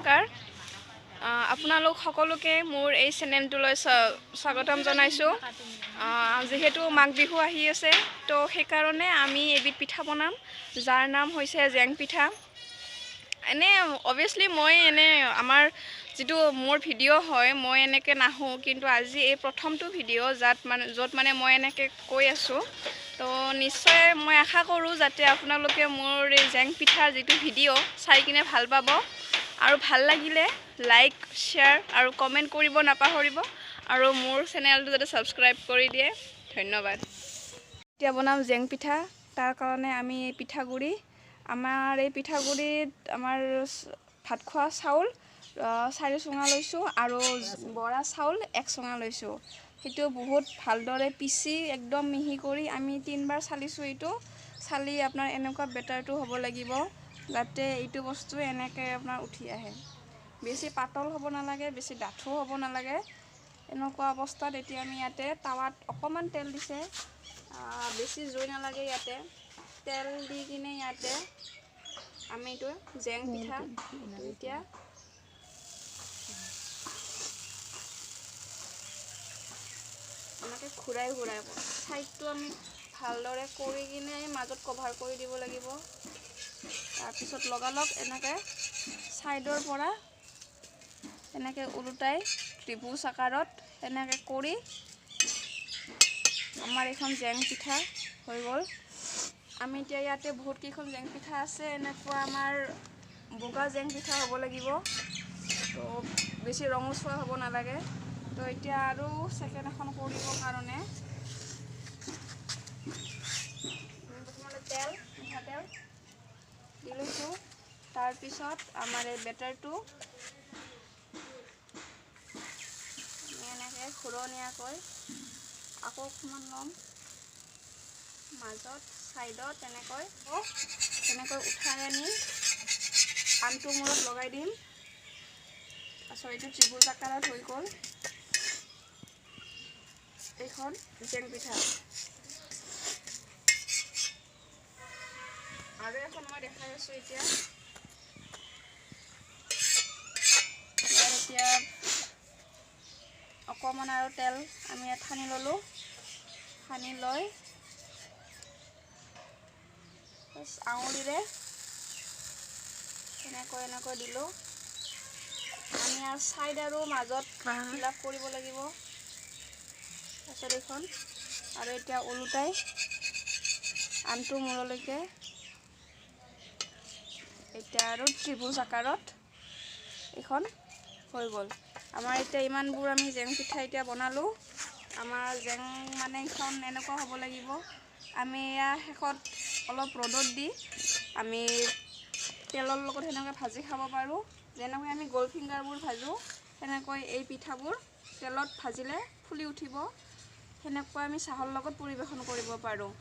নমস্কাৰ আপোনালোক সকলোকে মোৰ এই চেনেলটোলৈ স্বাগতম জনাইছোঁ যেহেতু মাঘ বিহু আহি আছে তো সেইকাৰণে আমি এবিধ পিঠা বনাম যাৰ নাম হৈছে জেং পিঠা এনে অবভিয়াছলি মই এনে আমাৰ যেটো মোৰ ভিডিঅ' হয় মই এনেকৈ নাহোঁ কিন্তু আজি এই প্ৰথমটো ভিডিঅ' য'ত মানে মই এনেকৈ কৈ আছোঁ তো নিশ্চয় মই আশা কৰোঁ যাতে আপোনালোকে মোৰ এই জেং পিঠাৰ যেটো ভিডিঅ' চাই কিনে ভাল পাব আৰু ভাল লাগিলে লাইক শ্বেয়াৰ আৰু কমেণ্ট কৰিব নাপাহৰিব আৰু মোৰ চেনেলটো যাতে ছাবস্ক্ৰাইব কৰি দিয়ে ধন্যবাদ এতিয়া বনাম জেং পিঠা তাৰ কাৰণে আমি এই পিঠাগুড়ি আমাৰ এই পিঠাগুড়িত আমাৰ ভাত খোৱা চাউল 4 চুঙা লৈছোঁ আৰু বৰা চাউল 1 চুঙা লৈছোঁ সেইটো বহুত ভালদৰে পিচি একদম মিহি কৰি আমি 3 বাৰ চালিছোঁ এইটো চালি আপোনাৰ এনেকুৱা বেটাৰটো হ'ব লাগিব যাতে এইটো বস্তু এনেকৈ আপোনাৰ উঠি আহে বেছি পাতল হ'ব নালাগে বেছি ডাঠো হ'ব নালাগে এনেকুৱা অৱস্থাত এতিয়া আমি ইয়াতে তাৱাত অকণমান তেল দিছে বেছি জুই নালাগে ইয়াতে তেল দি কিনে ইয়াতে আমি এইটো জেং পিঠা এতিয়া এনেকৈ ঘূৰাই ছাইডটো আমি ভালদৰে কৰি কিনে মাজত কভাৰ কৰি দিব লাগিব তাৰপিছত লগালগ এনেকৈ ছাইডৰ পৰা এনেকৈ ওলোটাই ত্ৰিভুজ আকাৰত এনেকৈ কৰি আমাৰ এখন জেং পিঠা হৈ গ'ল আমি এতিয়া ইয়াতে বহুত কেইখন জেং পিঠা আছে এনেকুৱা আমাৰ বগা জেং পিঠা হ'ব লাগিব তো বেছি ৰঙচুৱা হ'ব নালাগে তো এতিয়া আৰু সেকেন্ড এখন কৰিবৰ কাৰণে প্ৰথমতে তেল মিঠাতেল দি লৈছোঁ তাৰপিছত আমাৰ এই বেটাৰটো এনেকৈ ঘূৰণীয়াকৈ আকৌ অকণমান ল'ম মাজত ছাইডত তেনেকৈ উঠাই আনি আনটো মূৰত লগাই দিম তাৰপিছত এইটো ত্ৰিভুজ আকাৰত হৈ গ'ল এইখন জেং পিঠা আৰু এখন মই দেখাই আছোঁ এতিয়া অকণমান আৰু তেল আমি ইয়াত সানি ল'লোঁ সানি লৈ আঙুলিৰে এনেকৈ দিলোঁ আমি আৰু ছাইড আৰু মাজত ফিল আপ কৰিব লাগিব তাৰপিছত এইখন আৰু এতিয়া ওলোটাই আনটো মূৰলৈকে এতিয়া আৰু ত্ৰিভুজ আকাৰত এইখন হৈ গ'ল আমাৰ এতিয়া ইমানবোৰ আমি জেং পিঠা এতিয়া বনালোঁ আমাৰ জেং মানে এইখন এনেকুৱা হ'ব লাগিব আমি ইয়াৰ শেষত অলপ ৰ'দত দি আমি তেলৰ লগত সেনেকৈ ভাজি খাব পাৰোঁ যেনেকৈ আমি গোল ফিংগাৰবোৰ ভাজোঁ সেনেকৈ এই পিঠাবোৰ তেলত ভাজিলে ফুলি উঠিব সেনেকৈ আমি চাহৰ লগত পৰিৱেশন কৰিব পাৰোঁ